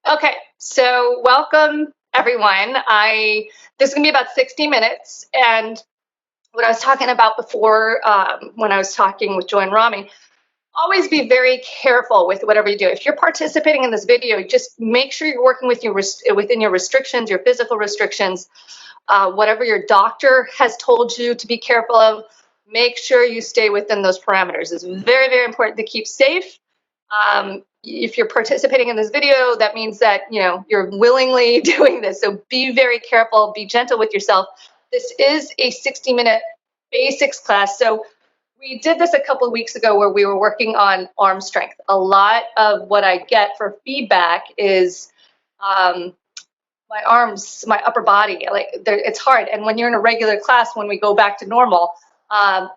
Okay, so welcome everyone. This is gonna be about 60 minutes, and what I was talking about before, when I was talking with Joy and Rami, always be very careful with whatever you do. If you're participating in this video, just make sure you're working with within your restrictions, your physical restrictions, whatever your doctor has told you to be careful of. Make sure you stay within those parameters. It's very, very important to keep safe. If you're participating in this video, that means that you're willingly doing this. So be very careful, be gentle with yourself. This is a 60-minute basics class. So we did this a couple of weeks ago where we were working on arm strength. A lot of what I get for feedback is my arms, my upper body, like it's hard. And when you're in a regular class, when we go back to normal,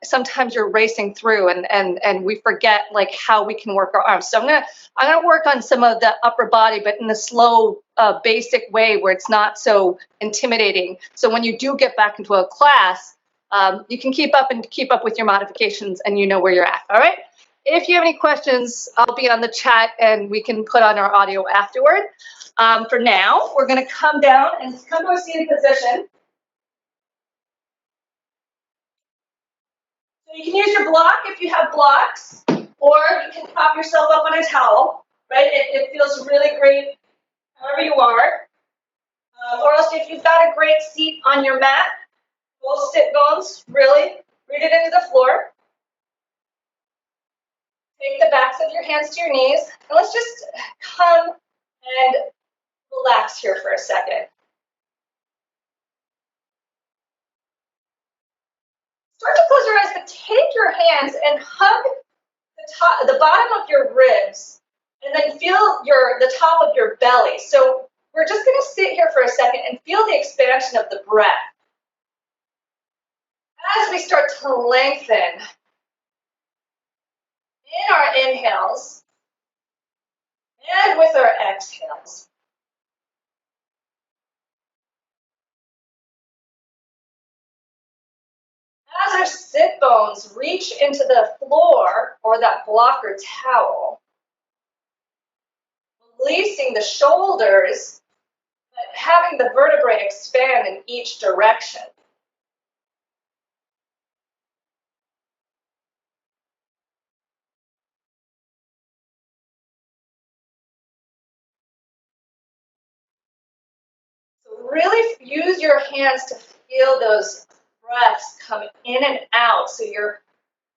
sometimes you're racing through and we forget like how we can work our arms. So I'm gonna work on some of the upper body, but in a slow, basic way where it's not so intimidating. So when you do get back into a class, you can keep up with your modifications and you know where you're at. All right. If you have any questions, I'll be on the chat and we can put on our audio afterward. For now, we're going to come down and come to a seated position. So you can use your block if you have blocks, or you can prop yourself up on a towel, right? It feels really great however you are. Or else if you've got a great seat on your mat, both sit bones, really, root it into the floor. Take the backs of your hands to your knees, and let's just come and relax here for a second. Start to close your eyes, but take your hands and hug the bottom of your ribs, and then feel the top of your belly. So we're just going to sit here for a second and feel the expansion of the breath. As we start to lengthen in our inhales and with our exhales. As our sit bones reach into the floor or that block or towel, releasing the shoulders, but having the vertebrae expand in each direction. So really use your hands to feel those breaths come in and out. So you're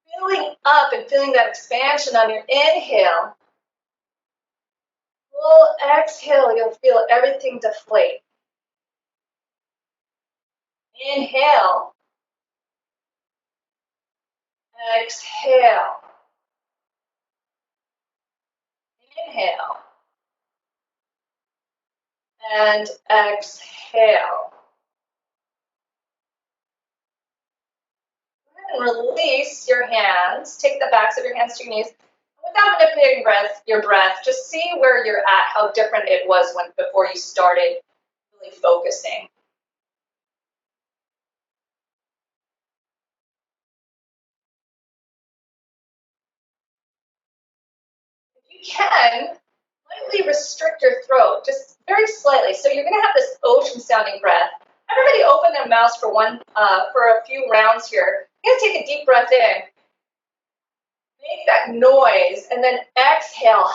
filling up and feeling that expansion on your inhale. Full exhale, you'll feel everything deflate. Inhale. Exhale. Inhale. And exhale. And release your hands. Take the backs of your hands to your knees. Without manipulating your breath, just see where you're at, how different it was before you started really focusing. If you can, slightly restrict your throat, just very slightly. So you're going to have this ocean-sounding breath. Everybody open their mouths for a few rounds here. You're going to take a deep breath in. Make that noise, and then exhale.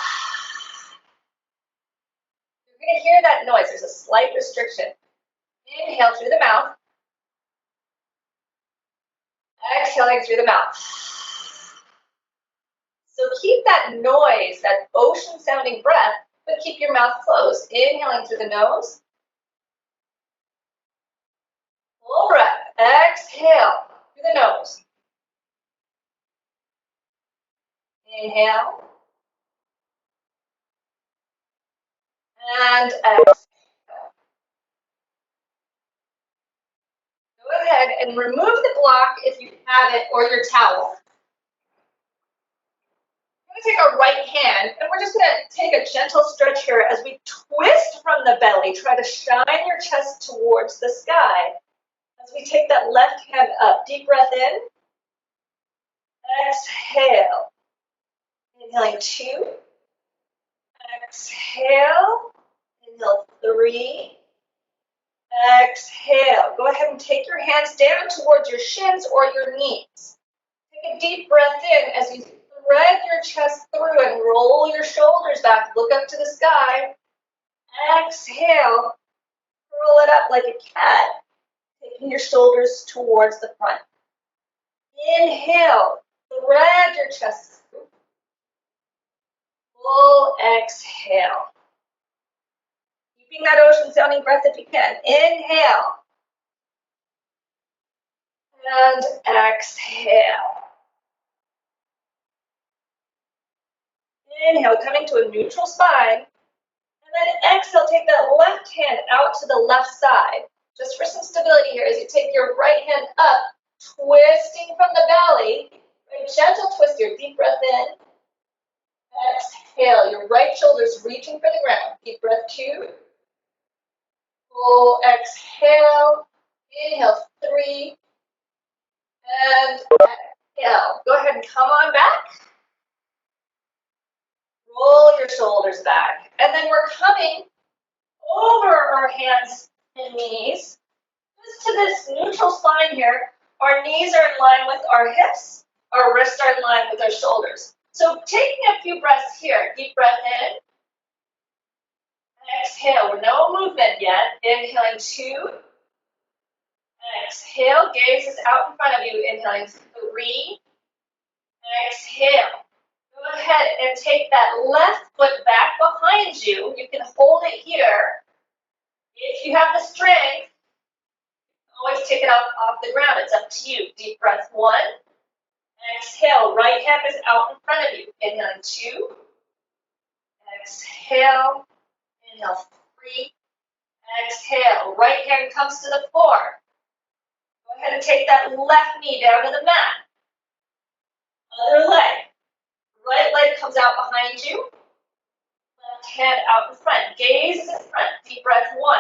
You're going to hear that noise. There's a slight restriction. Inhale through the mouth. Exhaling through the mouth. So keep that noise, that ocean-sounding breath, but keep your mouth closed. Inhaling through the nose. Full breath. Exhale through the nose. Inhale. And exhale. Go ahead and remove the block if you have it, or your towel. We're going to take our right hand, and we're just going to take a gentle stretch here as we twist from the belly. Try to shine your chest towards the sky. As we take that left hand up, deep breath in. Exhale. Inhaling 2. Exhale. Inhale, 3. Exhale. Go ahead and take your hands down towards your shins or your knees. Take a deep breath in as you thread your chest through and roll your shoulders back. Look up to the sky. Exhale. Curl it up like a cat, taking your shoulders towards the front. Inhale. Thread your chest through. Full exhale. Keeping that ocean sounding breath if you can. Inhale. And exhale. Inhale, coming to a neutral spine. And then exhale, take that left hand out to the left side. Just for some stability here, as you take your right hand up, twisting from the belly. A gentle twist here. Deep breath in. Exhale. Your right shoulder's reaching for the ground. Deep breath 2. Full exhale. Inhale, 3. And exhale. Go ahead and come on back. Roll your shoulders back. And then we're coming over our hands and knees. Just to this neutral spine here. Our knees are in line with our hips. Our wrists are in line with our shoulders. So taking a few breaths here. Deep breath in. Exhale. No movement yet. Inhaling 2. Exhale. Gaze is out in front of you. Inhaling 3. Exhale. Go ahead and take that left foot back behind you. You can hold it here. If you have the strength, always take it off the ground. It's up to you. Deep breath 1. Exhale. Right hand is out in front of you. Inhaling 2. Exhale. Inhale 3. Exhale. Right hand comes to the floor. Go ahead and take that left knee down to the mat. Other leg. Right leg comes out behind you. Left hand out in front. Gaze is in front. Deep breath 1.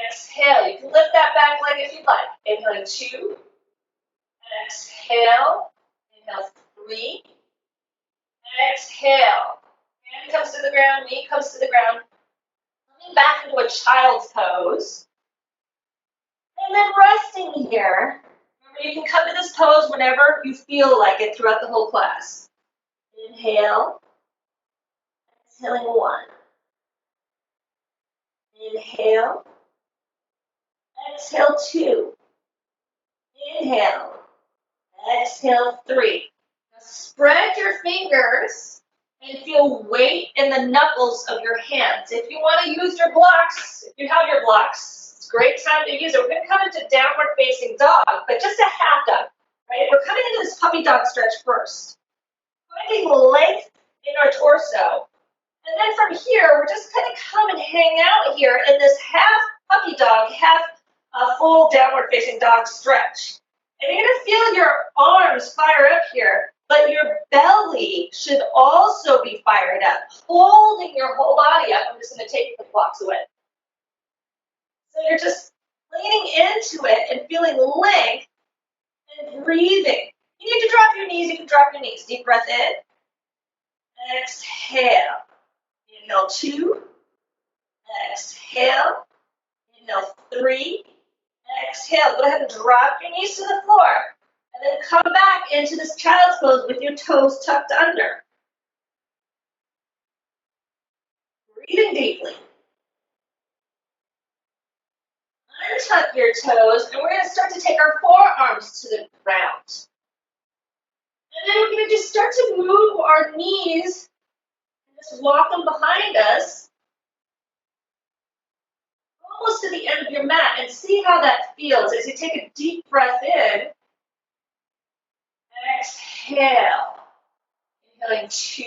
Exhale. You can lift that back leg if you'd like. Inhaling 2. Exhale. Inhale 3. Exhale. Hand comes to the ground. Knee comes to the ground. Coming back into a child's pose. And then resting here. Remember, you can come to this pose whenever you feel like it throughout the whole class. Inhale. Exhaling 1. Inhale. Exhale 2. Inhale. Exhale 3. Now spread your fingers and feel weight in the knuckles of your hands. If you want to use your blocks, if you have your blocks, it's a great time to use it. We're going to come into downward facing dog, but just a half dog, right? We're coming into this puppy dog stretch first. Finding length in our torso. And then from here, we're just going to come and hang out here in this half puppy dog, half full downward facing dog stretch. And you're going to feel your arms fire up here, but your belly should also be fired up, holding your whole body up. I'm just going to take the blocks away. So you're just leaning into it and feeling length and breathing. You need to drop your knees, you can drop your knees. Deep breath in. Exhale. Inhale 2. Exhale. Inhale 3. Exhale. Go ahead and drop your knees to the floor. And then come back into this child's pose with your toes tucked under. Breathing deeply. Untuck your toes, and we're going to start to take our forearms to the ground. And then we're going to just start to move our knees and just walk them behind us, almost to the end of your mat, and see how that feels as you take a deep breath in. Exhale. Inhaling 2.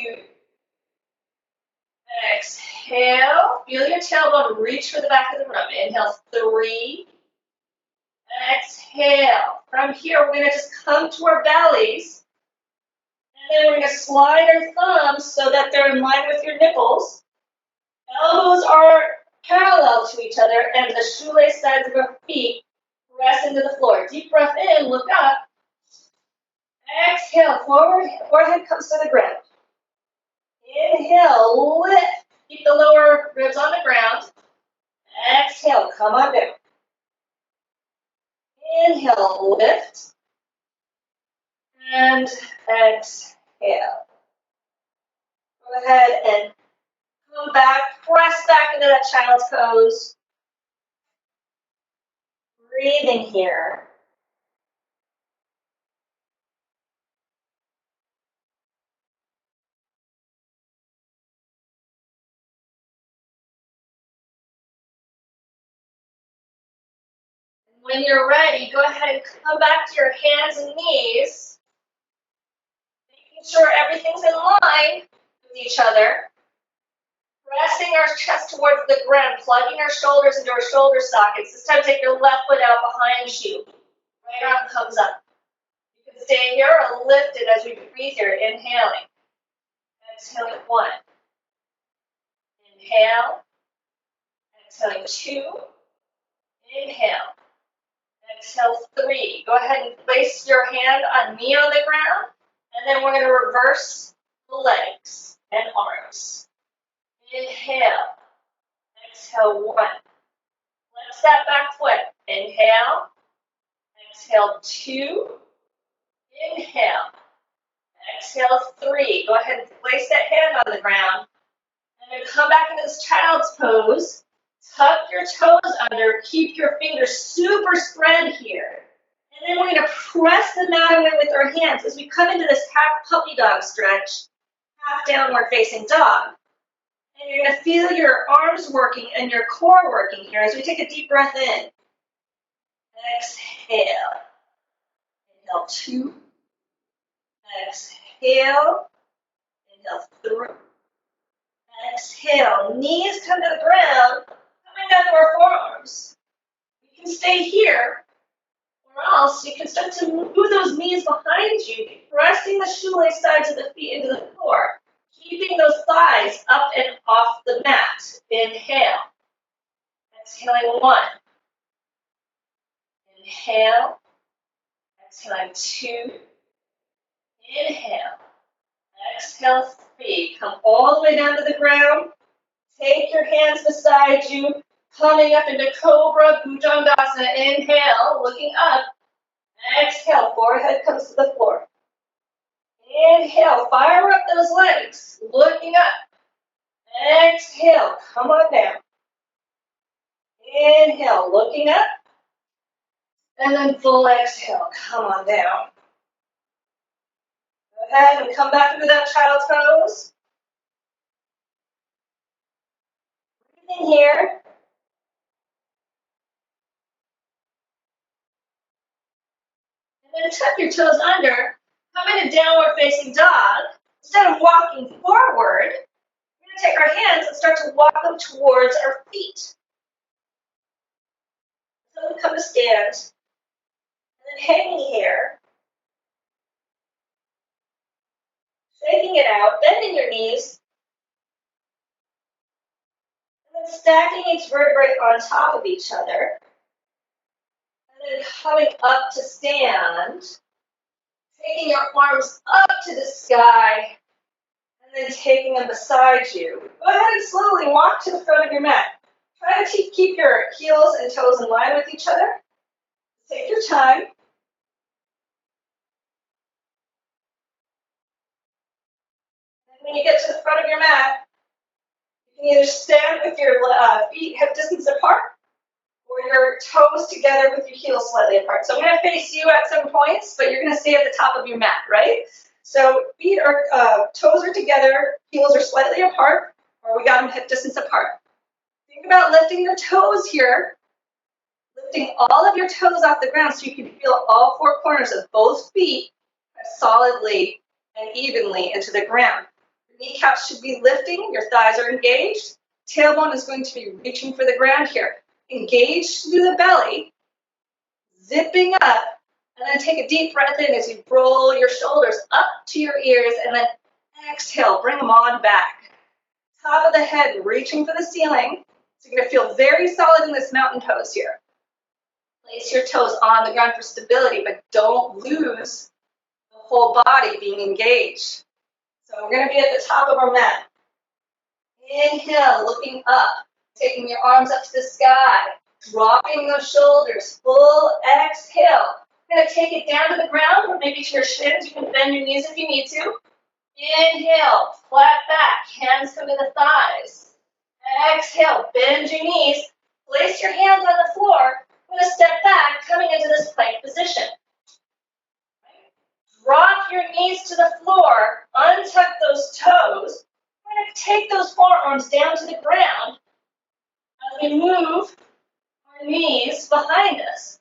Exhale. Feel your tailbone reach for the back of the room. Inhale 3. Exhale. From here, we're going to just come to our bellies. And then we're going to slide our thumbs so that they're in line with your nipples. Elbows are parallel to each other, and the shoelace sides of our feet press into the floor. Deep breath in, look up. Exhale, forward, forehead comes to the ground. Inhale, lift. Keep the lower ribs on the ground. Exhale, come on down. Inhale, lift. And exhale. Go ahead and come back, press back into that child's pose. Breathing here. When you're ready, go ahead and come back to your hands and knees, making sure everything's in line with each other. Pressing our chest towards the ground, plugging our shoulders into our shoulder sockets. This time take your left foot out behind you. Right arm comes up. You can stay here or lift it as we breathe here, inhaling. Exhaling 1. Inhale. Exhaling 2. Inhale. Exhale 3. Go ahead and place your hand on knee on the ground. And then we're going to reverse the legs and arms. Inhale. Exhale 1. Flex that back foot. Inhale. Exhale 2. Inhale. Exhale 3. Go ahead and place that hand on the ground. And then come back into this child's pose. Tuck your toes under. Keep your fingers super spread here. And then we're going to press the mat away with our hands as we come into this half puppy dog stretch, half downward facing dog. And you're going to feel your arms working and your core working here as we take a deep breath in. Exhale. Inhale 2. Exhale. Inhale 3. Exhale. Knees come to the ground, coming down to our forearms. You can stay here, or else you can start to move those knees behind you, pressing the shoelace sides of the feet into the floor, keeping those thighs up and off the mat. Inhale. Exhaling 1. Inhale. Exhaling 2. Inhale. Exhale 3. Come all the way down to the ground. Take your hands beside you. Coming up into Cobra Bhujangasana. Inhale, looking up. Exhale, forehead comes to the floor. Inhale, fire up those legs. Looking up. Exhale, come on down. Inhale, looking up. And then full exhale, come on down. Go ahead and come back into that child's pose. Breathing here. And then tuck your toes under. Come into downward facing dog. Instead of walking forward, we're going to take our hands and start to walk them towards our feet. So we come to stand. And then hanging here. Shaking it out, bending your knees. And then stacking each vertebrae on top of each other. And then coming up to stand. Taking your arms up to the sky. And then taking them beside you. Go ahead and slowly walk to the front of your mat. Try to keep your heels and toes in line with each other. Take your time. And when you get to the front of your mat, you can either stand with your feet hip distance apart or your toes together with your heels slightly apart. So I'm going to face you at some points, but you're going to stay at the top of your mat, right? So toes are together, heels are slightly apart, or we got them hip distance apart. Think about lifting your toes here, lifting all of your toes off the ground so you can feel all 4 corners of both feet solidly and evenly into the ground. Your kneecaps should be lifting, your thighs are engaged, tailbone is going to be reaching for the ground here. Engage through the belly, zipping up, and then take a deep breath in as you roll your shoulders up to your ears, and then exhale, bring them on back. Top of the head, reaching for the ceiling. So you're going to feel very solid in this mountain pose here. Place your toes on the ground for stability, but don't lose the whole body being engaged. So we're going to be at the top of our mat. Inhale, looking up, taking your arms up to the sky, dropping those shoulders, full exhale. You're gonna take it down to the ground or maybe to your shins. You can bend your knees if you need to. Inhale, flat back, hands come to the thighs. Exhale, bend your knees, place your hands on the floor. I'm gonna step back, coming into this plank position. Drop your knees to the floor, untuck those toes. We're going to take those forearms down to the ground as we move our knees behind us.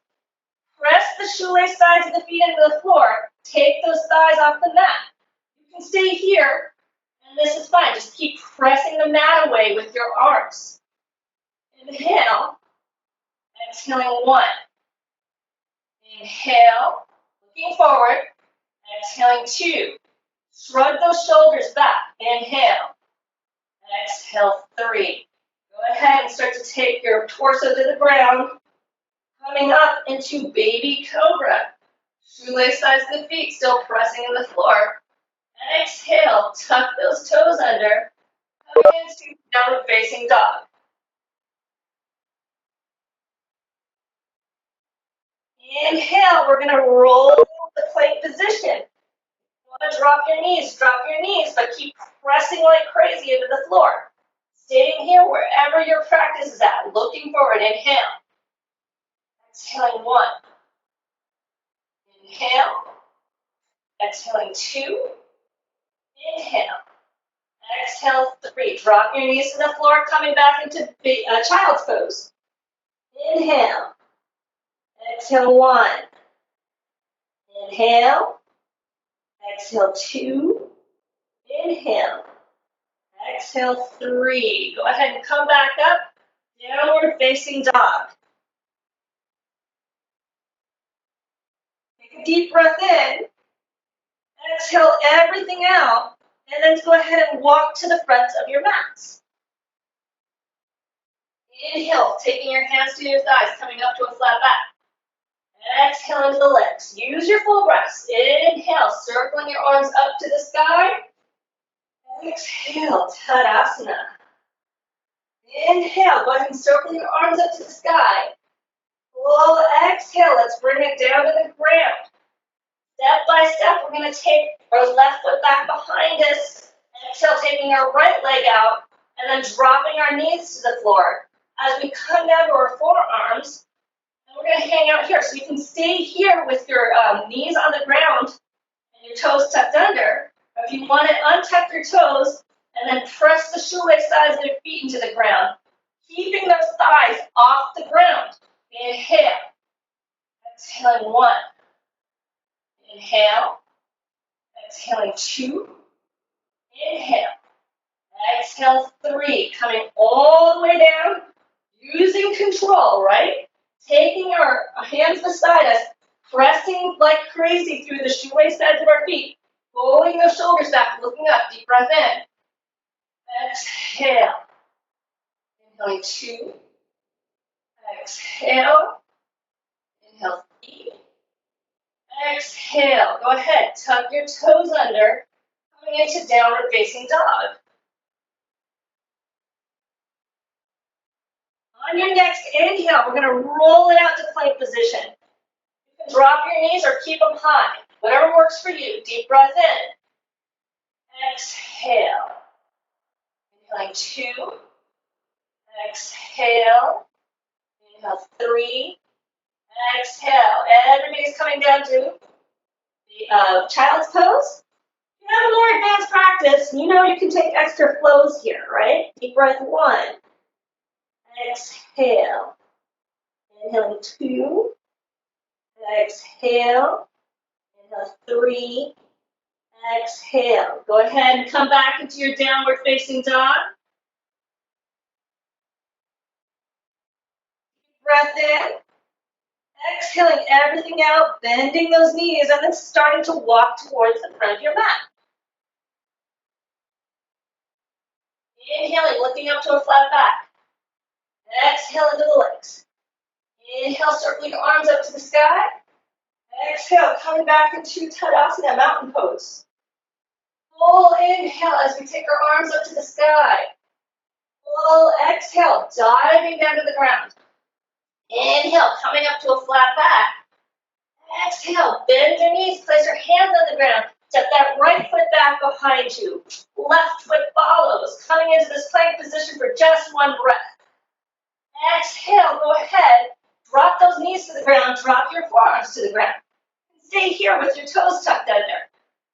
Press the shoelace sides of the feet into the floor. Take those thighs off the mat. You can stay here, and this is fine. Just keep pressing the mat away with your arms. Inhale. Exhaling 1. Inhale. Looking forward. Exhaling 2. Shrug those shoulders back. Inhale. Exhale 3. Go ahead and start to take your torso to the ground. Coming up into baby cobra. Shoelace sides of the feet still pressing in the floor. And exhale, tuck those toes under. Coming into downward facing dog. Inhale, we're going to roll the plank position. You want to drop your knees, but keep pressing like crazy into the floor. Staying here wherever your practice is at, looking forward. Inhale. Exhaling 1. Inhale. Exhaling 2. Inhale. Exhale 3. Drop your knees to the floor, coming back into child's pose. Inhale. Exhale 1. Inhale. Exhale 2. Inhale. Exhale 3. Go ahead and come back up. Downward facing dog. Take a deep breath in. Exhale everything out. And then go ahead and walk to the front of your mats. Inhale, taking your hands to your thighs, coming up to a flat back. Exhale into the legs. Use your full breaths. Inhale, circling your arms up to the sky. Exhale, Tadasana. Inhale, go ahead and circle your arms up to the sky. Full exhale, let's bring it down to the ground. Step by step, we're going to take our left foot back behind us. Exhale, taking our right leg out, and then dropping our knees to the floor. As we come down to our forearms, and we're going to hang out here. So you can stay here with your knees on the ground and your toes tucked under. If you want to untuck your toes and then press the shoelace sides of your feet into the ground, keeping those thighs off the ground. Inhale. Exhaling 1. Inhale. Exhaling 2. Inhale. Exhale 3. Coming all the way down. Using control, right? Taking our hands beside us, pressing like crazy through the shoelace sides of our feet, pulling those shoulders back, looking up, deep breath in. Exhale. Inhaling 2. Exhale. Inhale 3. Exhale. Go ahead, tuck your toes under, coming into downward facing dog. On your next inhale, we're going to roll it out to plank position. You can drop your knees or keep them high. Whatever works for you. Deep breath in. Exhale. Inhaling 2. Exhale. Inhale 3. Exhale. Everybody's coming down to the child's pose. If you have a more advanced practice, you know you can take extra flows here, right? Deep breath 1. Exhale. Inhaling 2. Exhale. Inhale 3. Exhale. Go ahead and come back into your downward facing dog. Breath in. Exhaling everything out, bending those knees, and then starting to walk towards the front of your mat. Inhaling, lifting up to a flat back. Exhale into the legs. Inhale, circling your arms up to the sky. Exhale, coming back into Tadasana, mountain pose. Full inhale as we take our arms up to the sky. Full exhale, diving down to the ground. Inhale, coming up to a flat back. Exhale, bend your knees, place your hands on the ground. Step that right foot back behind you. Left foot follows, coming into this plank position for just one breath. Exhale, go ahead. Drop those knees to the ground, drop your forearms to the ground. Stay here with your toes tucked under.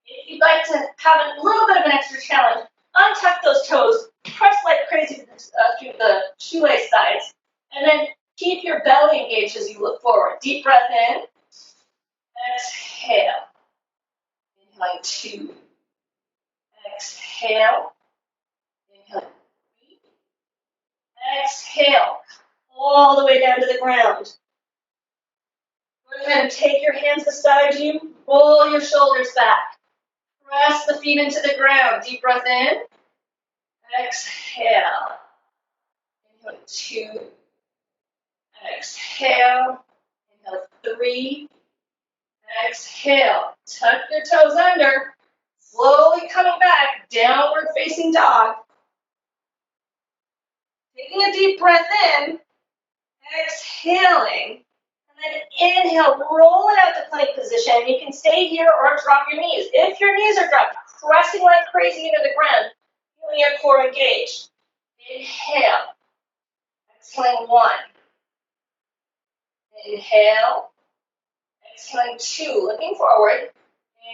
If you'd like to have a little bit of an extra challenge, untuck those toes, press like crazy through the shoelace sides, and then keep your belly engaged as you look forward. Deep breath in. Exhale. Inhaling 2. Exhale. Inhaling 3. Exhale. All the way down to the ground. Go ahead and take your hands beside you. Roll your shoulders back. Press the feet into the ground. Deep breath in. Exhale. Inhale 2. Exhale. Inhale 3. Exhale. Tuck your toes under. Slowly coming back. Downward facing dog. Taking a deep breath in. Exhaling. And then inhale, rolling out the plank position. You can stay here or drop your knees. If your knees are dropped, pressing like crazy into the ground, feeling your core engaged. Inhale. Exhaling 1. Inhale. Exhaling 2. Looking forward.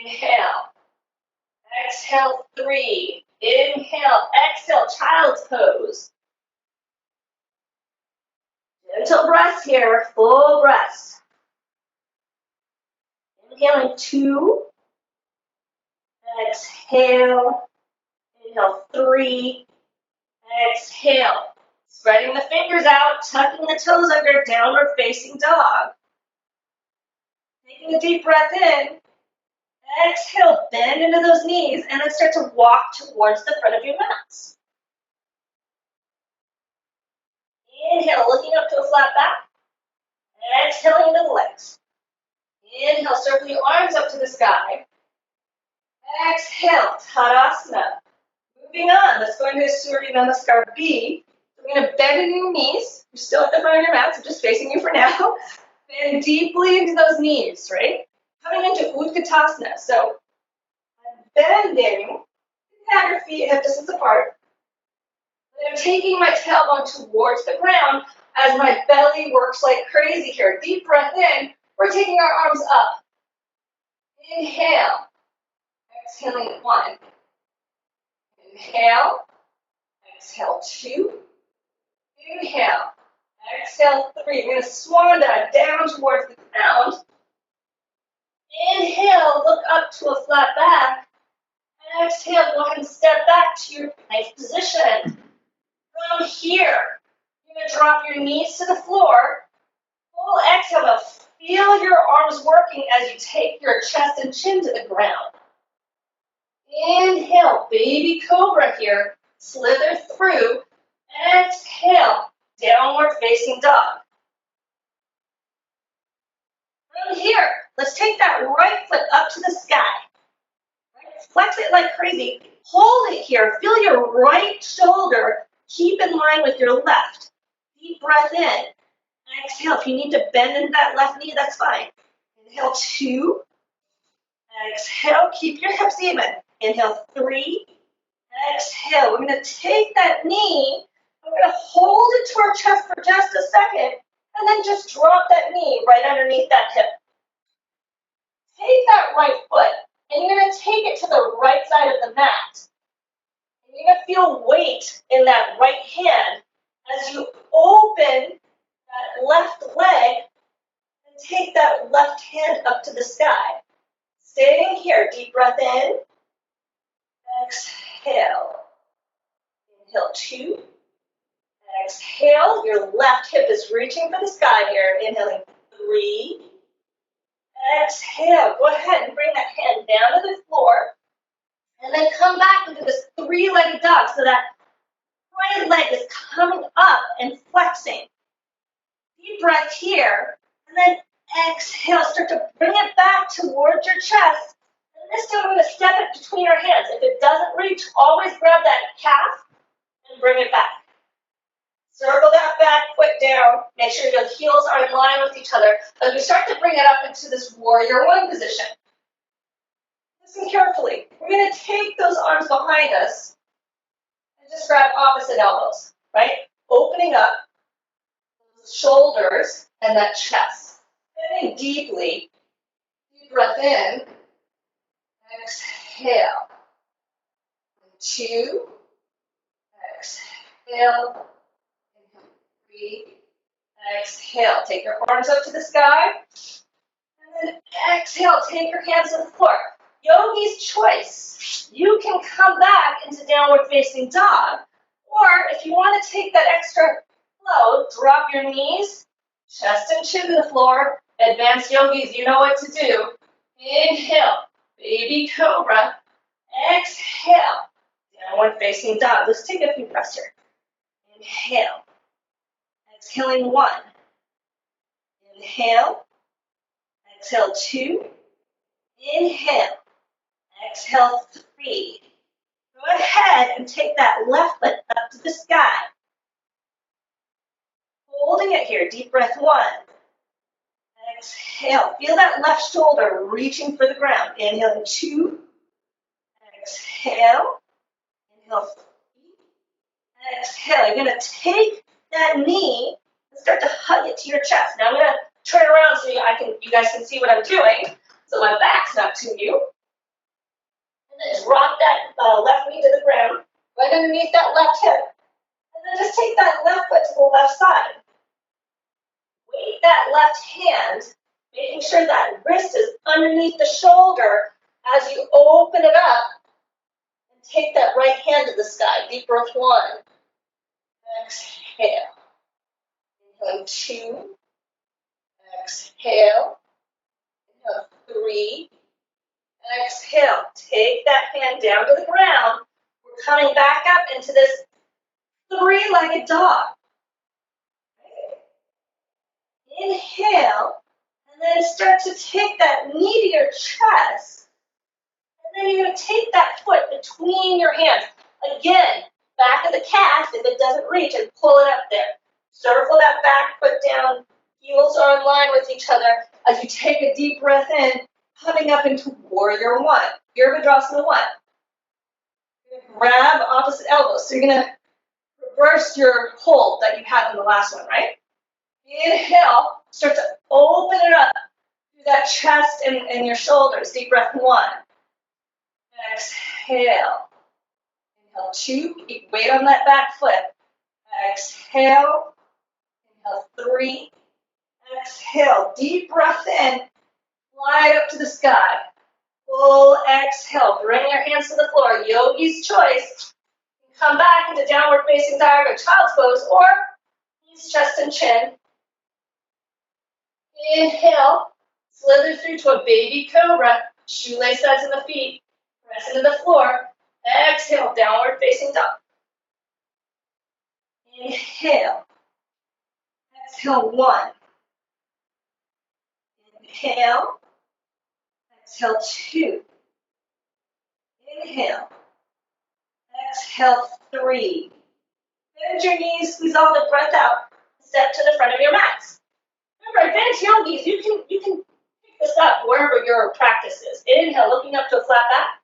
Inhale. Exhale 3. Inhale. Exhale. Child's pose. Gentle breaths here. Full breaths. Inhaling 2. Exhale. Inhale 3. Exhale. Spreading the fingers out, tucking the toes under, downward facing dog. Taking a deep breath in. Exhale, bend into those knees, and then start to walk towards the front of your mats. Inhale, looking up to a flat back. Exhaling into the legs. Inhale, circle your arms up to the sky. Exhale, Tadasana. Moving on, let's go into Surya Namaskar B. We're going to bend into your knees. You're still at the front of your mat, so just facing you for now. Bend deeply into those knees, right? Coming into Utkatasana. So I'm bending, have your feet hip distance apart. And I'm taking my tailbone towards the ground as my belly works like crazy here. Deep breath in. We're taking our arms up. Inhale. Exhaling 1. Inhale. Exhale 2. Inhale. Exhale 3. We're going to swan dive down towards the ground. Inhale, look up to a flat back. Exhale, go ahead and step back to your nice position. From here, you're going to drop your knees to the floor. Full exhale, now feel your arms working as you take your chest and chin to the ground. Inhale, baby cobra here. Slither through. Exhale, downward facing dog. From here, let's take that right foot up to the sky. Flex it like crazy. Hold it here. Feel your right shoulder keep in line with your left. Deep breath in. Exhale. If you need to bend into that left knee, that's fine. Inhale 2. Exhale. Keep your hips even. Inhale 3. Exhale. We're going to take that knee. We're going to hold it to our chest for just a second. And then just drop that knee right underneath that hip. Take that right foot. And you're going to take it to the right side of the mat. And you're going to feel weight in that right hand as you open that left leg and take that left hand up to the sky. Staying here, deep breath in. Exhale. Inhale 2. Exhale, your left hip is reaching for the sky here. Inhaling 3. Exhale, go ahead and bring that hand down to the floor. And then come back into this 3-legged dog so that right leg is coming up and flexing. Deep breath here. And then exhale, start to bring it back towards your chest. And this time I'm going to step it between your hands. If it doesn't reach, always grab that calf and bring it back. Circle that back foot down. Make sure your heels are in line with each other as we start to bring it up into this warrior one position. Listen carefully. We're going to take those arms behind us and just grab opposite elbows, right? Opening up those shoulders and that chest. Breathing deeply. Deep breath in. Exhale. 2. Exhale. 3. Exhale. Take your arms up to the sky. And then exhale. Take your hands to the floor. Yogi's choice. You can come back into downward facing dog. Or if you want to take that extra flow, drop your knees, chest and chin to the floor. Advanced yogis, you know what to do. Inhale. Baby cobra. Exhale. Downward facing dog. Let's take a few breaths here. Inhale. Exhaling 1. Inhale. Exhale 2. Inhale. Exhale 3. Go ahead and take that left foot up to the sky. Holding it here. Deep breath 1. Exhale. Feel that left shoulder reaching for the ground. Inhale 2. Exhale. Inhale 3. Exhale. You're going to take that knee and start to hug it to your chest. Now I'm going to turn around so you guys can see what I'm doing. So my back's not to you. And then drop that left knee to the ground, right underneath that left hip. And then just take that left foot to the left side. Weight that left hand, making sure that wrist is underneath the shoulder as you open it up. And take that right hand to the sky. Deep breath 1. Exhale. Inhale 2. Exhale. Inhale 3. Exhale. Take that hand down to the ground. We're coming back up into this 3-legged dog. Inhale, and then start to take that knee to your chest. And then you're going to take that foot between your hands. Again, back of the calf if it doesn't reach, and pull it up there. Circle that back foot down. Heels are in line with each other as you take a deep breath in, coming up into warrior 1. Virabhadrasana 1. You're going to grab opposite elbows. So you're going to reverse your hold that you had in the last one, right? Inhale, start to open it up through that chest and your shoulders. Deep breath 1. Exhale. Inhale 2. Keep weight on that back foot. Exhale. Inhale 3. Exhale. Deep breath in. Fly it up to the sky. Full exhale. Bring your hands to the floor. Yogi's choice. Come back into downward facing dog or child's pose, or knees, chest, and chin. Inhale, slither through to a baby cobra. Shoelace studs in the feet. Press into the floor. Exhale, downward facing dog. Inhale. Exhale 1. Inhale. Exhale 2. Inhale. Exhale 3. Bend your knees, squeeze all the breath out. Step to the front of your mats. Remember, advanced yogis, you can pick this up wherever your practice is. Inhale, looking up to a flat back.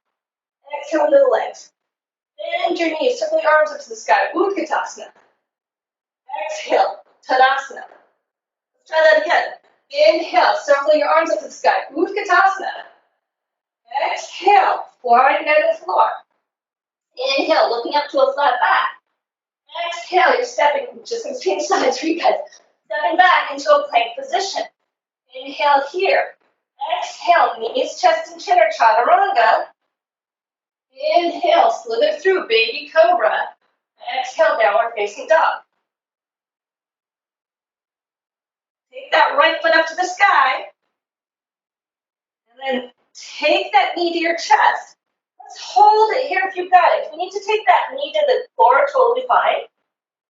Exhale into the legs. Bend your knees, circle your arms up to the sky. Utkatasana. Exhale, Tadasana. Let's try that again. Inhale, circle your arms up to the sky. Utkatasana. Exhale, flying down to the floor. Inhale, looking up to a flat back. Exhale, you're stepping, just going to change sides for you guys. Stepping back into a plank position. Inhale here. Exhale, knees, chest, and chin or chaturanga. Inhale, slither through, baby cobra. Exhale, downward facing dog. Take that right foot up to the sky. And then take that knee to your chest. Let's hold it here if you've got it. If you need to take that knee to the floor, totally fine.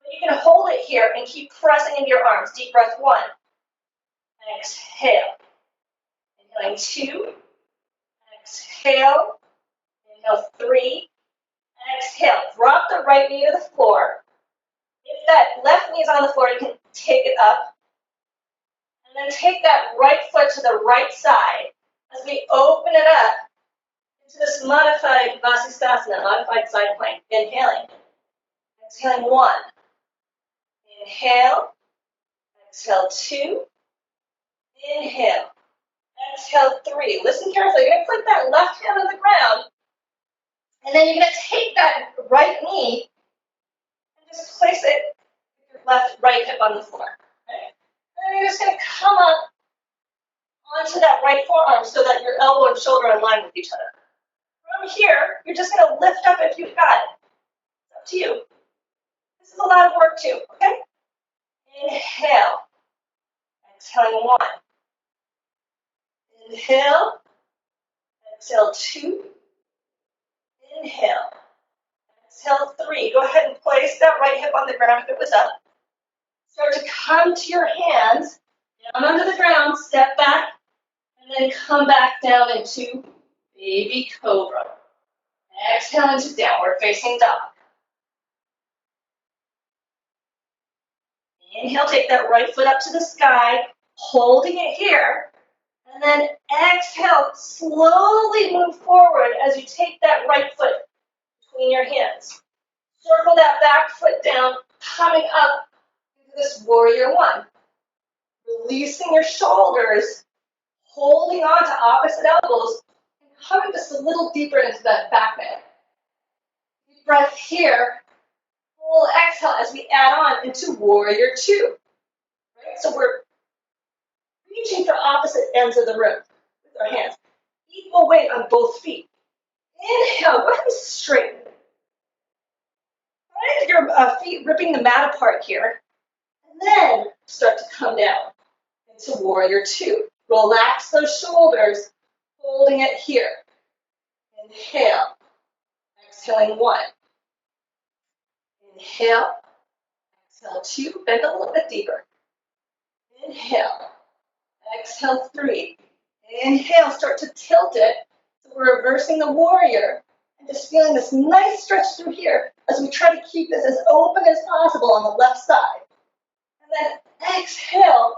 But you can hold it here and keep pressing into your arms. Deep breath 1. Exhale. Inhaling 2. Exhale. Inhale 3. Exhale. Drop the right knee to the floor. If that left knee is on the floor, you can take it up. And then take that right foot to the right side as we open it up into this modified Vasisthasana, modified side plank. Inhaling. Exhaling 1. Inhale. Exhale 2. Inhale. Exhale 3. Listen carefully. You're going to put that left hand on the ground. And then you're going to take that right knee and just place it with your right hip on the floor. Okay? And then you're just going to come up onto that right forearm so that your elbow and shoulder are in line with each other. From here, you're just going to lift up if you've got it. It's up to you. This is a lot of work too, okay? Inhale. Exhaling 1. Inhale. Exhale 2. Inhale. Exhale 3. Go ahead and place that right hip on the ground if it was up. Start to come to your hands, down under the ground, step back, and then come back down into baby cobra. Exhale into downward facing dog. Inhale, take that right foot up to the sky, holding it here. And then exhale, slowly move forward as you take that right foot between your hands. Circle that back foot down, coming up into this warrior 1. Releasing your shoulders, holding on to opposite elbows, and coming just a little deeper into that back bend. Deep breath here. Full exhale as we add on into warrior 2. Right? So we're reaching for opposite ends of the room with our hands. Equal weight on both feet. Inhale, go ahead and straighten. Find your feet ripping the mat apart here. And then start to come down into warrior 2. Relax those shoulders, holding it here. Inhale. Exhaling 1. Inhale. Exhale 2. Bend a little bit deeper. Inhale. Exhale 3. Inhale. Start to tilt it. So we're reversing the warrior and just feeling this nice stretch through here as we try to keep this as open as possible on the left side. And then exhale.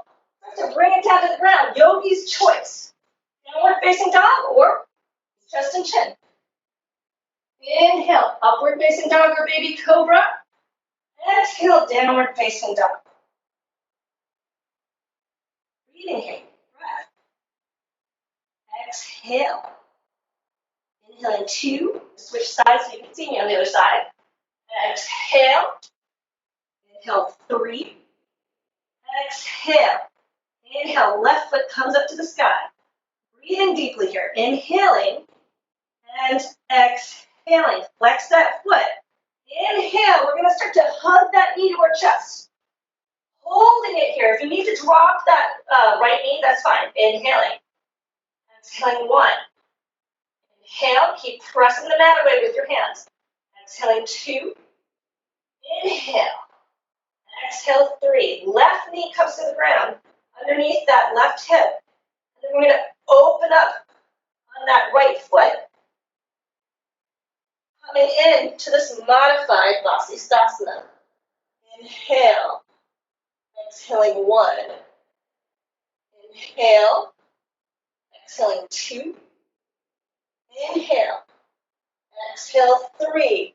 Start to bring it down to the ground. Yogi's choice. Downward facing dog or chest and chin. Inhale. Upward facing dog or baby cobra. Exhale. Downward facing dog. Breathing here. Breath. Exhale. Inhaling 2. Switch sides so you can see me on the other side. Exhale. Inhale 3. Exhale. Inhale. Left foot comes up to the sky. Breathing deeply here. Inhaling and exhaling. Flex that foot. Inhale. We're going to start to hug that knee to our chest. Holding it here. If you need to drop that right knee, that's fine. Inhaling. Exhaling 1. Inhale. Keep pressing the mat away with your hands. Exhaling 2. Inhale. Exhale 3. Left knee comes to the ground underneath that left hip. And then we're going to open up on that right foot. Coming in to this modified Vasisthasana. Inhale. Exhaling 1. Inhale. Exhaling 2. Inhale. Exhale 3.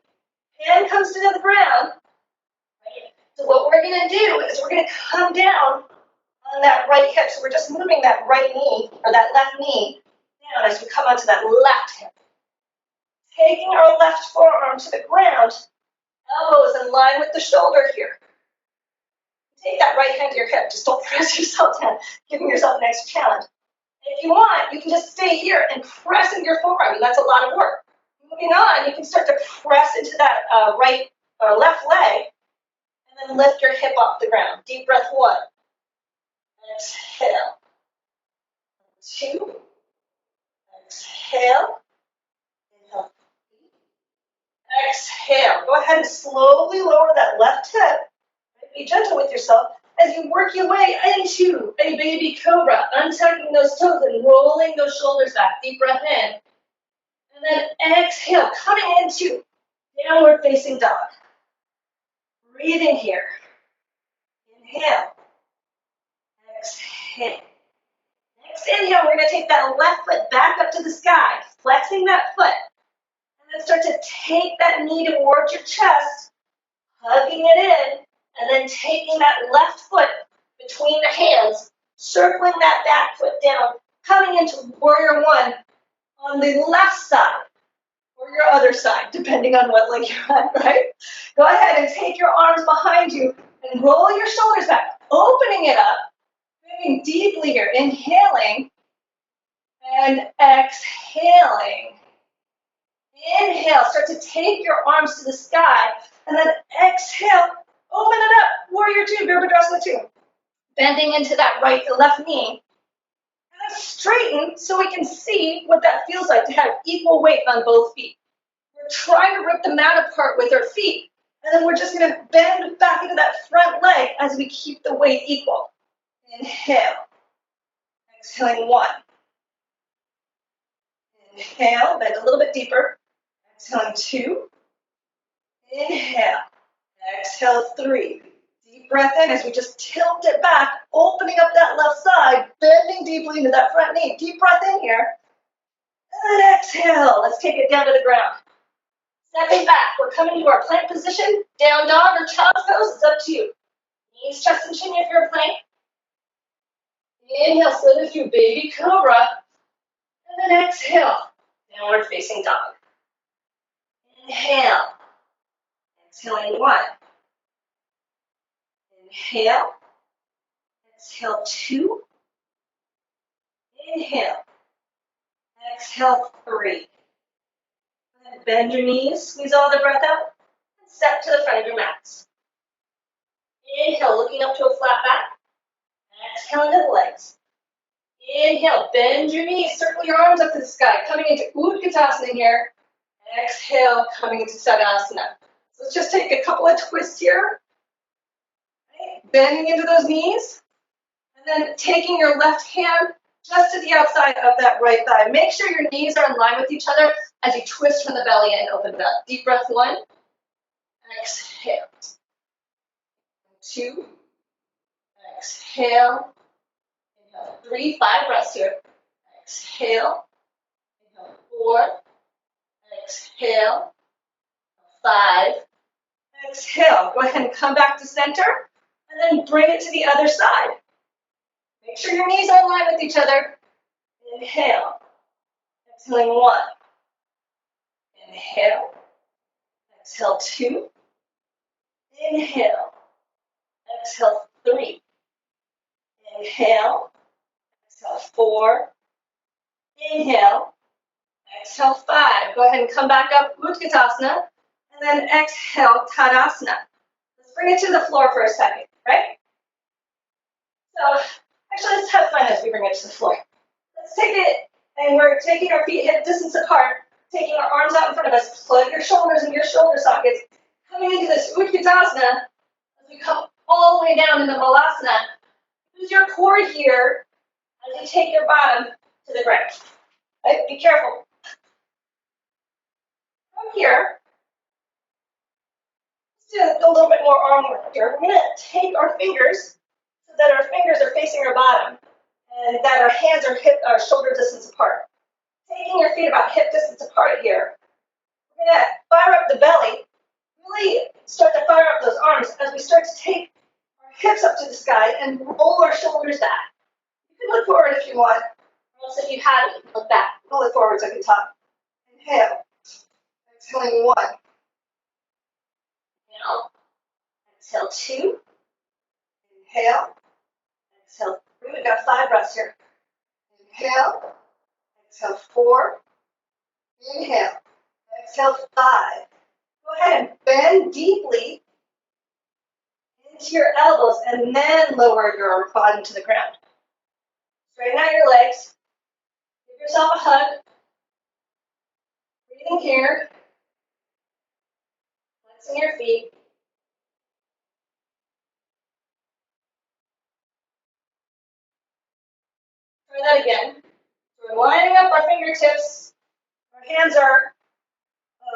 Hand comes to the ground. Right? So what we're going to do is we're going to come down on that right hip. So we're just moving that right knee or that left knee down as we come onto that left hip. Taking our left forearm to the ground. Elbows in line with the shoulder here. Take that right hand to your hip. Just don't press yourself down, giving yourself an extra challenge. If you want, you can just stay here and press into your forearm, and that's a lot of work. Moving on, you can start to press into that right or left leg, and then lift your hip off the ground. Deep breath 1. Exhale. 2. Exhale. Inhale. Exhale. Go ahead and slowly lower that left hip. Be gentle with yourself as you work your way into a baby cobra, untucking those toes and rolling those shoulders back. Deep breath in. And then exhale, coming into downward facing dog. Breathe in here. Inhale. Exhale. Next inhale, we're going to take that left foot back up to the sky, flexing that foot. And then start to take that knee towards your chest, hugging it in, and then taking that left foot between the hands, circling that back foot down, coming into warrior one on the left side or your other side, depending on what leg you're on, right? Go ahead and take your arms behind you and roll your shoulders back, opening it up, breathing deeply here, inhaling and exhaling. Inhale, start to take your arms to the sky, and then exhale, open it up, warrior two, Virabhadrasana 2. Bending into that left knee, and then straighten so we can see what that feels like to have equal weight on both feet. We're trying to rip the mat apart with our feet, and then we're just going to bend back into that front leg as we keep the weight equal. Inhale, exhaling 1. Inhale, bend a little bit deeper. Exhaling 2. Inhale, exhale 3. Deep breath in as we just tilt it back, opening up that left side, bending deeply into that front knee. Deep breath in here. And then exhale. Let's take it down to the ground. Stepping back. We're coming to our plank position. Down dog or child's pose. It's up to you. Knees, chest, and chin if you're a plank. Inhale, slither through baby cobra. And then exhale. Downward facing dog. Inhale. Exhaling 1. Inhale. Exhale 2. Inhale. Exhale 3. And bend your knees, squeeze all the breath out, and step to the front of your mats. Inhale, looking up to a flat back. Exhale into the legs. Inhale, bend your knees, circle your arms up to the sky, coming into Utkatasana here. Exhale, coming into Tadasana. So let's just take a couple of twists here. Okay. Bending into those knees, and then taking your left hand just to the outside of that right thigh. Make sure your knees are in line with each other as you twist from the belly and open it up. Deep breath 1. Exhale. 2. Exhale. Inhale. 3. 5 breaths here. Exhale. Inhale. 4. Exhale. 5. Exhale. Go ahead and come back to center, and then bring it to the other side. Make sure your knees are in line with each other. Inhale. Exhaling 1. Inhale. Exhale 2. Inhale. Exhale 3. Inhale. Exhale 4. Inhale. Exhale 5. Go ahead and come back up, Utkatasana, and then exhale, Tadasana. Let's bring it to the floor for a second, right? So, actually, let's have fun as we bring it to the floor. Let's take it, and we're taking our feet hip distance apart, taking our arms out in front of us, plug your shoulders into your shoulder sockets, coming into this Utkatasana as we come all the way down into Malasana. Use your core here as you take your bottom to the ground. Right? Be careful. From here, let's do a little bit more arm work here. We're going to take our fingers so that our fingers are facing our bottom and that our hands are shoulder distance apart. Taking your feet about hip distance apart here. We're going to fire up the belly, really start to fire up those arms as we start to take our hips up to the sky and roll our shoulders back. You can look forward if you want, or else if you haven't, you can look back. I'll look forward so I can talk. Inhale. Exhaling 1. Inhale. Exhale 2. Inhale. Exhale 3. We've got 5 breaths here. Inhale. Exhale 4. Inhale. Exhale 5. Go ahead and bend deeply into your elbows and then lower your bottom to the ground. Straighten out your legs. Give yourself a hug. Breathing here. Flexing your feet. Try that again. So we're lining up our fingertips. Our hands are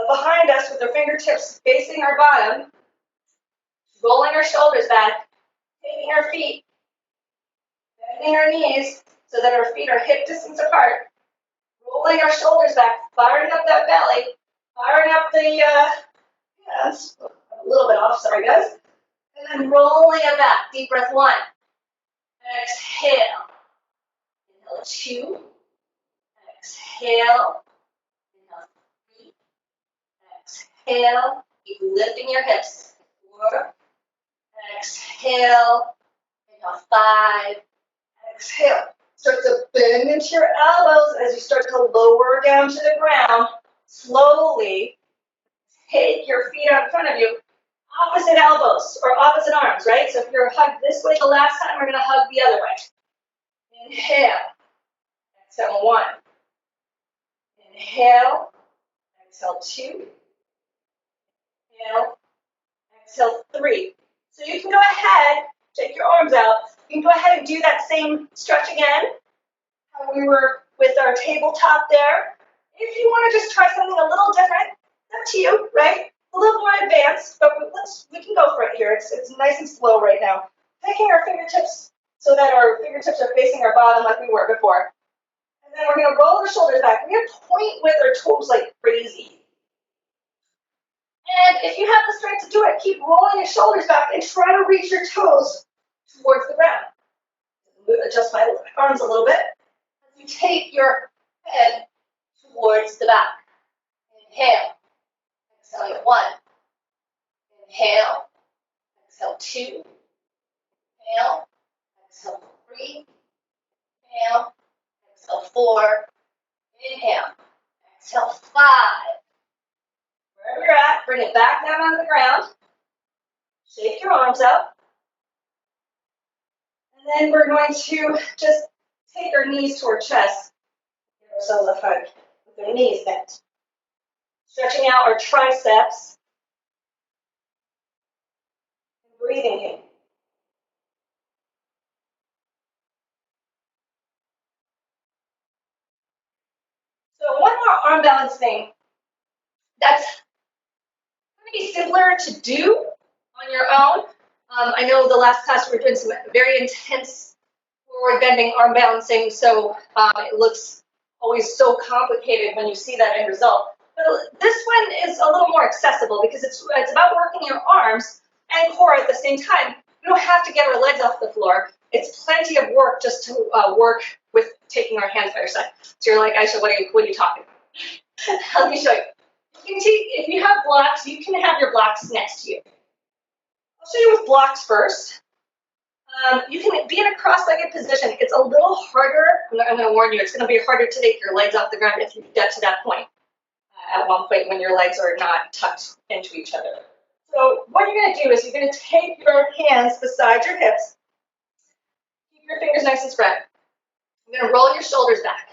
behind us with our fingertips facing our bottom. rolling our shoulders back, taking our feet, bending our knees so that our feet are hip distance apart, rolling our shoulders back, firing up that belly, firing up the, yes, a little bit off, sorry guys, and then rolling it back. Deep breath, 1. Exhale. Inhale, 2. Exhale. Inhale, 3. Exhale. Keep lifting your hips. 4. Exhale. Inhale, 5. Exhale. Start to bend into your elbows as you start to lower down to the ground. Slowly take your feet out in front of you. Opposite elbows or opposite arms, right? So if you're hugged this way the last time, we're going to hug the other way. Inhale. Exhale, 1. Inhale. Exhale, 2. Inhale. Exhale, 3. So you can go ahead, take your arms out. You can go ahead and do that same stretch again. How we were with our tabletop there. If you want to just try something a little different, it's up to you, right? A little more advanced, but we can go for it here. It's nice and slow right now. Taking our fingertips so that our fingertips are facing our bottom like we were before. And then we're going to roll our shoulders back. We're going to point with our toes like crazy. And if you have the strength to do it, keep rolling your shoulders back and try to reach your toes towards the ground. Adjust my arms a little bit. As you take your head towards the back. Inhale. Exhale, 1. Inhale. Exhale, 2. Inhale. Exhale, 3. Inhale. Exhale, 4. Inhale. Exhale, 5. Wherever you're at, bring it back down on the ground. Shake your arms up. And then we're going to just take our knees to our chest. Give ourselves a hug with our knees bent. Stretching out our triceps. And breathing in. So one more arm balance thing that's going to be simpler to do on your own. I know the last class we were doing some very intense forward bending arm balancing, so it looks always so complicated when you see that end result. But this one is a little more accessible because it's about working your arms and core at the same time. We don't have to get our legs off the floor. It's plenty of work just to work with taking our hands by your side. So you're like, Aisha, what are you talking about? Let me show you. If you have blocks, you can have your blocks next to you. I'll show you with blocks first. You can be in a cross-legged position. It's a little harder. I'm going to warn you, it's going to be harder to take your legs off the ground if you get to that point. At one point when your legs are not tucked into each other. So what you're going to do is you're going to take your hands beside your hips. Keep your fingers nice and spread. You're going to roll your shoulders back.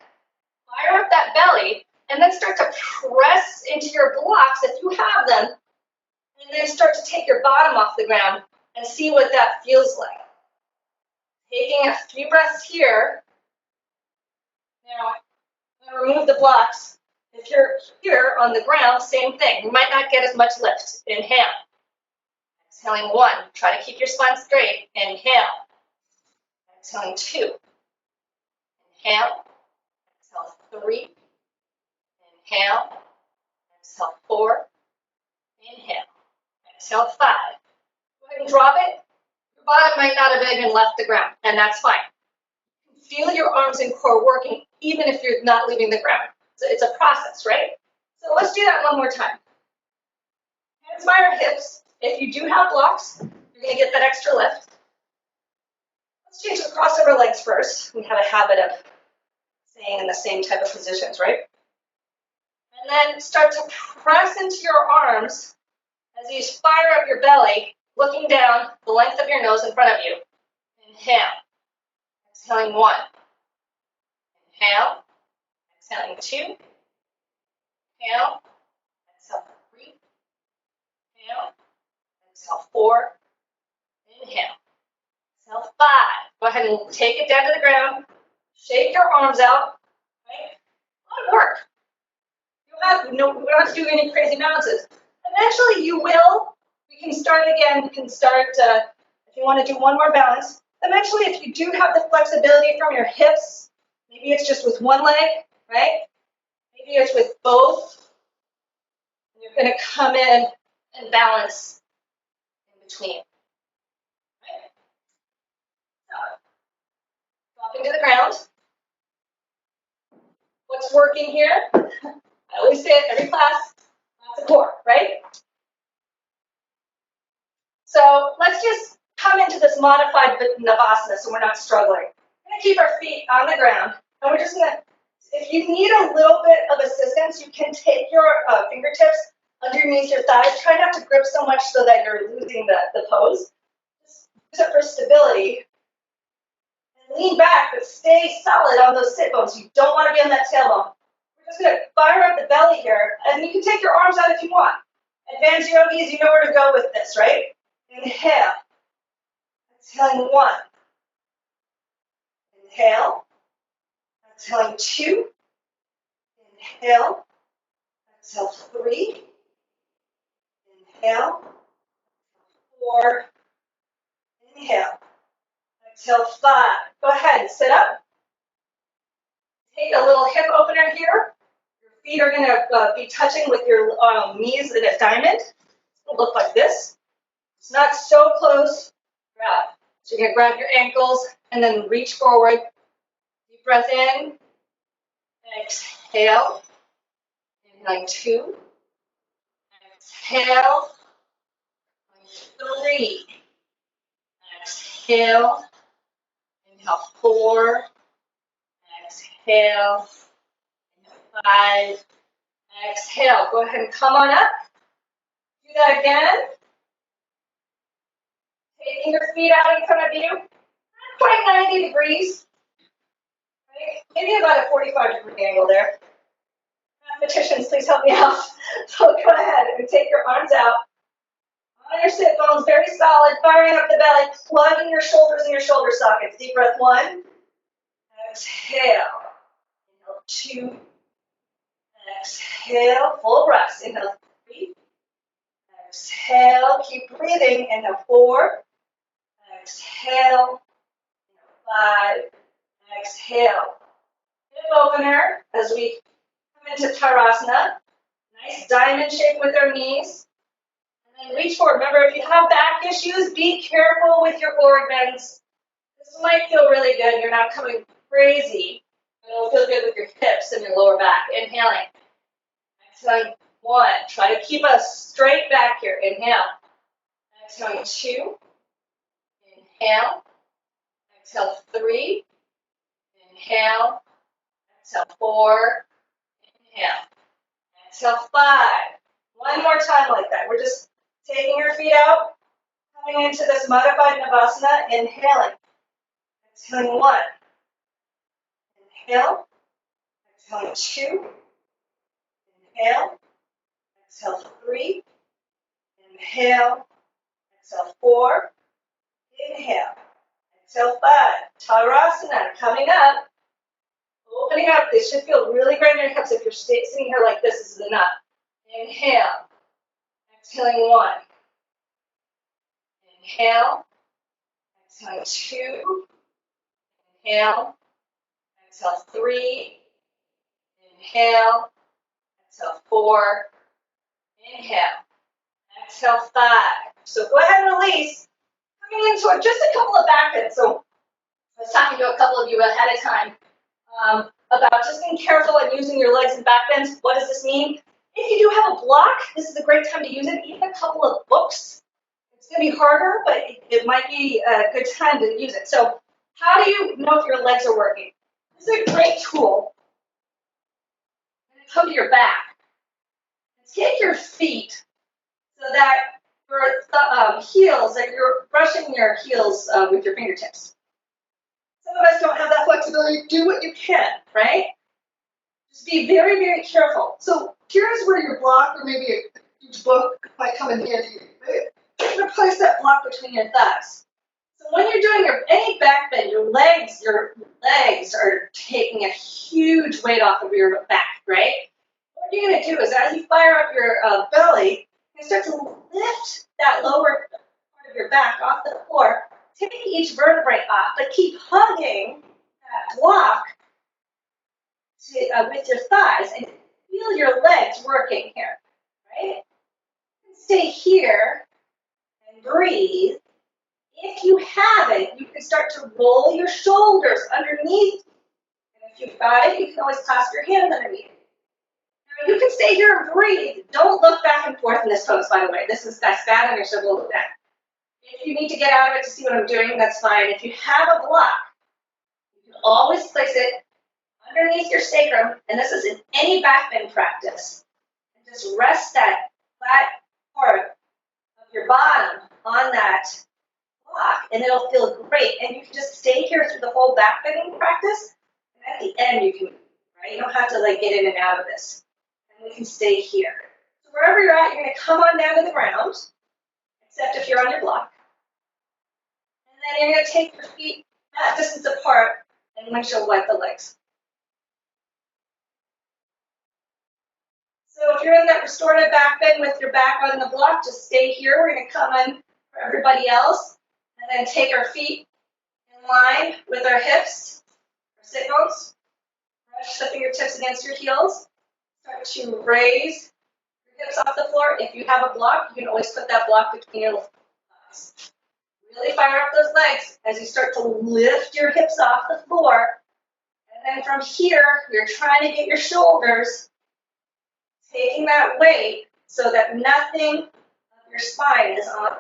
Fire up that belly, and then start to press into your blocks if you have them. And then start to take your bottom off the ground and see what that feels like. Taking a few breaths here. Now, I'm going to remove the blocks. If you're here on the ground, same thing. You might not get as much lift. Inhale. Exhaling 1. Try to keep your spine straight. Inhale. Exhaling 2. Inhale. Exhale 3. Inhale. Exhale 4. Inhale. Exhale 5. Go ahead and drop it. Your bottom might not have even left the ground, and that's fine. Feel your arms and core working even if you're not leaving the ground. So it's a process, right? So let's do that one more time. Hands by our hips. If you do have blocks, you're going to get that extra lift. Let's change to crossover legs first. We have a habit of staying in the same type of positions, right? And then start to press into your arms as you fire up your belly, looking down the length of your nose in front of you. Inhale. Exhaling 1. Inhale. Exhaling 2. Inhale. Exhale 3. Inhale. Exhale 4. Inhale. Exhale 5. Go ahead and take it down to the ground. Shake your arms out. Right? A lot of work. You don't have to do any crazy balances. Eventually you will can start again. You can start, if you want to do one more balance. Eventually, if you do have the flexibility from your hips, maybe it's just with one leg, right? Maybe it's with both. And you're going to come in and balance in between. Right? So, dropping to the ground. What's working here? I always say it every class, lots of core, right? So let's just come into this modified Navasana so we're not struggling. We're going to keep our feet on the ground, and we're just going to, if you need a little bit of assistance, you can take your fingertips underneath your thighs. Try not to grip so much so that you're losing the pose. Just use it for stability. And lean back, but stay solid on those sit bones. You don't want to be on that tailbone. We're just going to fire up the belly here, and you can take your arms out if you want. Advanced yogis, you know where to go with this, right? Inhale. Exhaling 1. Inhale. Exhaling 2. Inhale. Exhale 3. Inhale. 4. Inhale. Exhale 5. Go ahead, sit up. Take a little hip opener here. Your feet are going to be touching with your knees in a diamond. It's going to look like this. It's not so close. Grab. So you're going to grab your ankles and then reach forward. Deep breath in. Exhale. Inhaling 2. Exhale. 3. Exhale. Inhale 4. Exhale. Inhale 5. Exhale. Go ahead and come on up. Do that again. Taking your feet out in front of you. Not quite 90 degrees. Right? Maybe about a 45-degree angle there. Mathematicians, please help me out. So go ahead and take your arms out. On your sit bones, very solid, firing up the belly, plugging your shoulders in your shoulder sockets. Deep breath 1. Exhale. Inhale 2. Exhale. Full breaths. Inhale 3. Exhale. Keep breathing. Inhale 4. Exhale. Inhale 5. Exhale. Hip opener as we come into Tadasana. Nice diamond shape with our knees. And then reach forward. Remember, if you have back issues, be careful with your forward bends. This might feel really good. You're not coming crazy. It'll feel good with your hips and your lower back. Inhaling. Exhaling 1. Try to keep us straight back here. Inhale. Exhaling 2. Inhale. Exhale 3. Inhale. Exhale 4. Inhale. Exhale 5. One more time like that. We're just taking your feet out, coming into this modified Navasana, inhaling. Exhaling 1. Inhale. Exhaling 2. Inhale. Exhale 3. Inhale. Exhale 4. Inhale. Exhale 5. Tadasana coming up. Opening up. This should feel really great in your hips. If you're sitting here like this is enough. Inhale. Exhaling 1. Inhale. Exhaling 2. Inhale. Exhale 3. Inhale. Exhale 4. Inhale. Exhale 5. So go ahead and release. Coming into just a couple of back bends. So I was talking to a couple of you ahead of time about just being careful and using your legs and back bends. What does this mean? If you do have a block, this is a great time to use it. Even a couple of books. It's going to be harder, but it might be a good time to use it. So how do you know if your legs are working? This is a great tool. Come to your back. Take your feet so that your heels, that you're brushing your heels with your fingertips. Some of us don't have that flexibility. Do what you can, right? Just be very, very careful. So here's where your block, or maybe a huge book might come in handy. Right? You're going to place that block between your thighs. So when you're doing any back bend, your legs are taking a huge weight off of your back, right? What you're going to do is as you fire up your belly, You start to lift that lower part of your back off the floor. Take each vertebrae off, but keep hugging that block with your thighs and feel your legs working here, right? Stay here and breathe. If you haven't, you can start to roll your shoulders underneath. And if you've got it, you can always clasp your hands underneath. Now you can stay here and breathe. Don't look back and forth in this pose, by the way. That's bad on your cervical neck. If you need to get out of it to see what I'm doing, that's fine. If you have a block, you can always place it underneath your sacrum, and this is in any back bend practice. And just rest that flat part of your bottom on that block, and it'll feel great. And you can just stay here through the whole back bending practice, and at the end you can move, right? You don't have to like get in and out of this. And we can stay here. So wherever you're at, you're gonna come on down to the ground, except if you're on your block. And then you're gonna take your feet that distance apart and windshield wipe the legs. So if you're in that restorative back bend with your back on the block, just stay here. We're gonna come in for everybody else. And then take our feet in line with our hips, our sit bones. Brush the fingertips against your heels. Start to raise your hips off the floor. If you have a block, you can always put that block between your thighs. Really fire up those legs as you start to lift your hips off the floor. And then from here, you're trying to get your shoulders, taking that weight so that nothing of your spine is on the floor.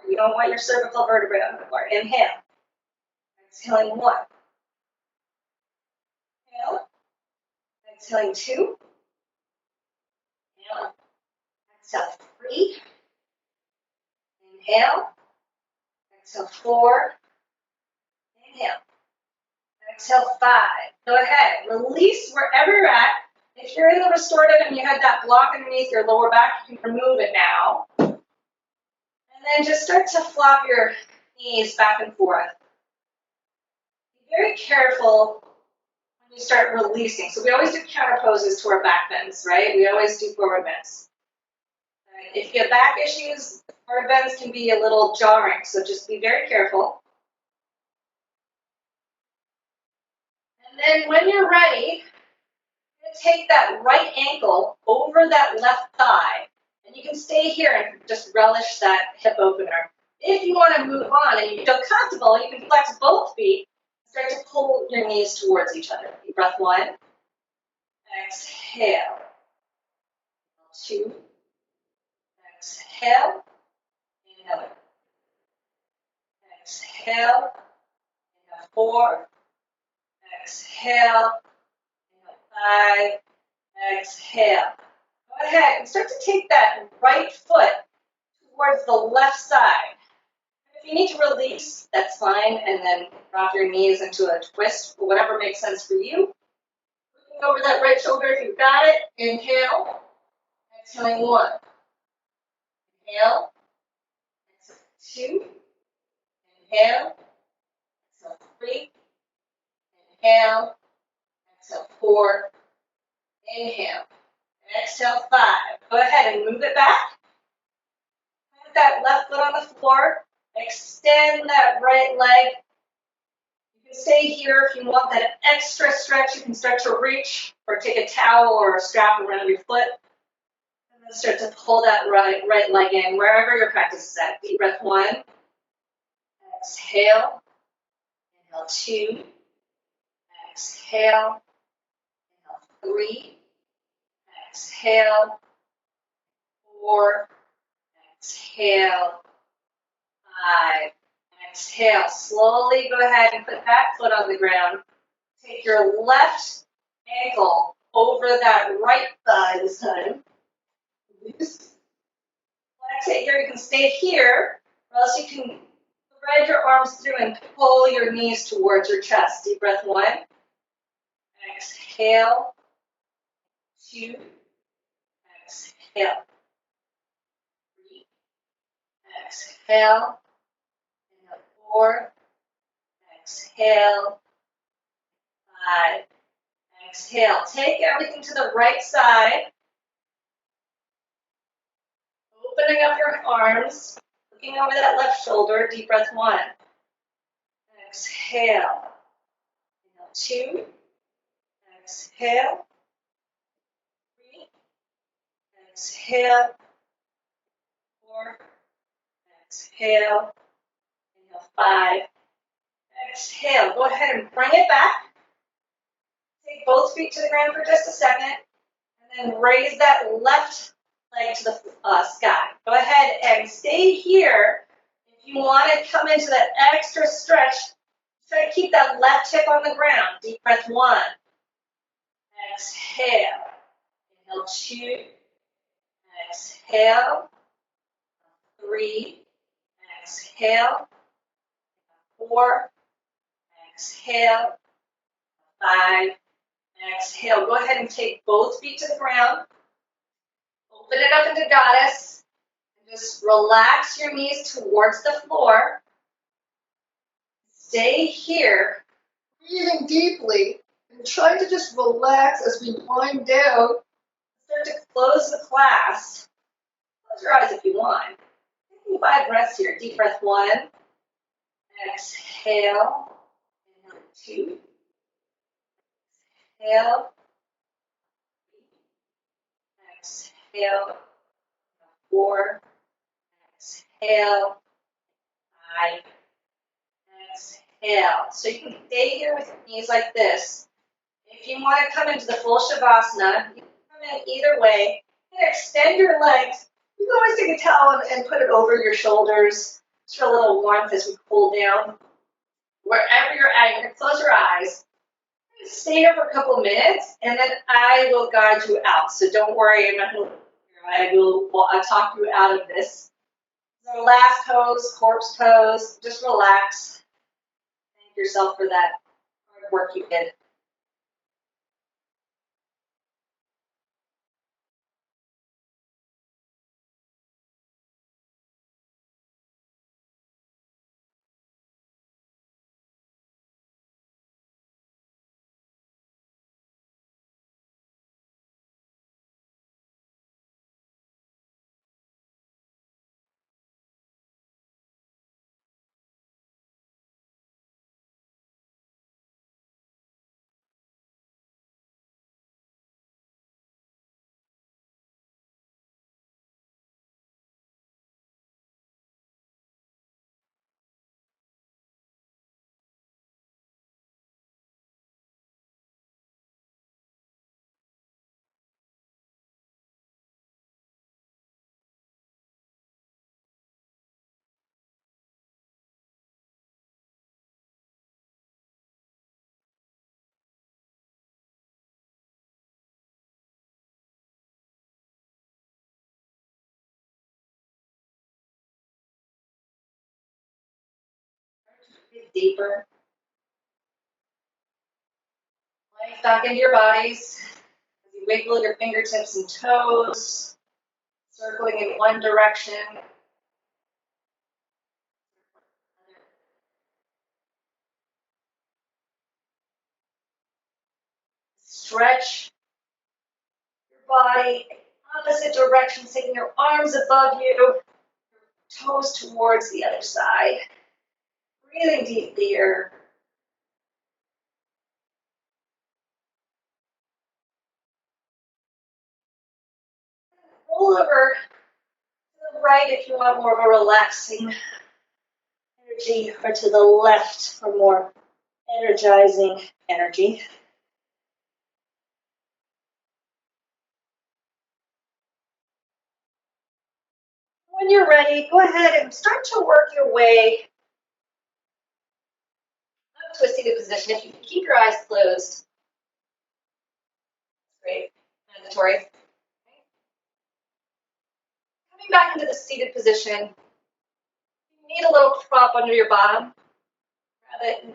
You don't want your cervical vertebrae on the floor. Inhale. Exhaling 1. Inhale. Exhaling 2. Inhale. Exhale 3. Inhale. Exhale 4. Inhale. Exhale 5. Go ahead. Release wherever you're at. If you're in the restorative and you had that block underneath your lower back, you can remove it now. And then just start to flop your knees back and forth. Be very careful when you start releasing. So we always do counter poses to our back bends, right? We always do forward bends. If you have back issues, forward bends can be a little jarring, so just be very careful. And then when you're ready, you're going to take that right ankle over that left thigh. And you can stay here and just relish that hip opener. If you want to move on and you feel comfortable, you can flex both feet and start to pull your knees towards each other. Deep breath 1. Exhale. 2. Exhale. Inhale. Exhale. Inhale 4. Exhale. Inhale 5. Exhale. Go ahead and start to take that right foot towards the left side. If you need to release, that's fine, and then drop your knees into a twist, or whatever makes sense for you. Looking over that right shoulder if you've got it. Inhale. Exhaling 1. Inhale. Exhale 2. Inhale. Exhale 3. Inhale. Exhale 4. Inhale. Exhale 5. Go ahead and move it back. Put that left foot on the floor. Extend that right leg. You can stay here if you want that extra stretch. You can start to reach or take a towel or a strap around your foot. And then start to pull that right leg in wherever your practice is at. Deep breath 1. Exhale. Inhale 2. Exhale. Inhale 3. Exhale. 4. Exhale. 5. Exhale. Slowly go ahead and put that foot on the ground. Take your left ankle over that right thigh this time. Flex it here. You can stay here, or else you can thread your arms through and pull your knees towards your chest. Deep breath 1. Exhale. 2. Exhale. 3. Exhale. 4. Exhale. 5. Exhale. Take everything to the right side. Opening up your arms, looking over that left shoulder, deep breath 1. Exhale. Inhale 2. Exhale. 3. Exhale. 4. Exhale. Inhale 5. Exhale. Go ahead and bring it back. Take both feet to the ground for just a second. And then raise that left leg to the sky. Go ahead and stay here. If you want to come into that extra stretch, try to keep that left hip on the ground. Deep breath 1. Exhale. Inhale 2. Exhale. 3. Exhale. 4. Exhale. 5. Exhale. Go ahead and take both feet to the ground. Open it up into goddess. And just relax your knees towards the floor. Stay here, breathing deeply, and try to just relax as we wind down. Start to close the class. Close your eyes if you want. Taking 5 breaths here. Deep breath 1. Exhale. Inhale 2. Exhale. Exhale. 4. Exhale. 5. Exhale. So you can stay here with your knees like this. If you want to come into the full Shavasana, you can come in either way. You can extend your legs. You can always take a towel and put it over your shoulders just for a little warmth as we cool down. Wherever you're at, you can close your eyes. Stay here for a couple minutes, and then I will guide you out. So don't worry, I'm not going to. I'll talk you out of this. So last pose, corpse pose. Just relax. Thank yourself for that hard work you did. Breathe deeper. Legs back into your bodies. As you wiggle your fingertips and toes, circling in one direction. Stretch your body opposite direction, taking your arms above you, toes towards the other side. Breathing deeply here. Roll over to the right if you want more of a relaxing energy, or to the left for more energizing energy. When you're ready, go ahead and start to work your way up to a seated position. If you can keep your eyes closed, great, mandatory. Coming back into the seated position, you need a little prop under your bottom. Grab it and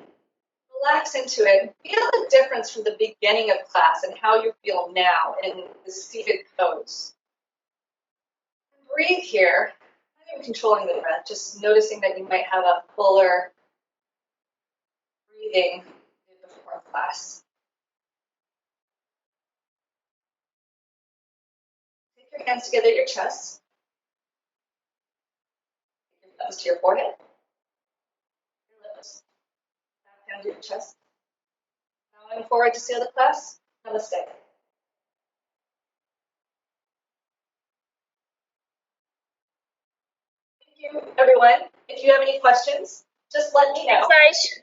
relax into it. Feel the difference from the beginning of class and how you feel now in the seated pose. Breathe here. Not even controlling the breath, just noticing that you might have a fuller breathing before class. Take your hands together at your chest. nose to your forehead. Your lips. Back down to your chest. Bowing forward to seal the class. Namaste. Thank you, everyone. If you have any questions, just let me know. Thanks, Aish.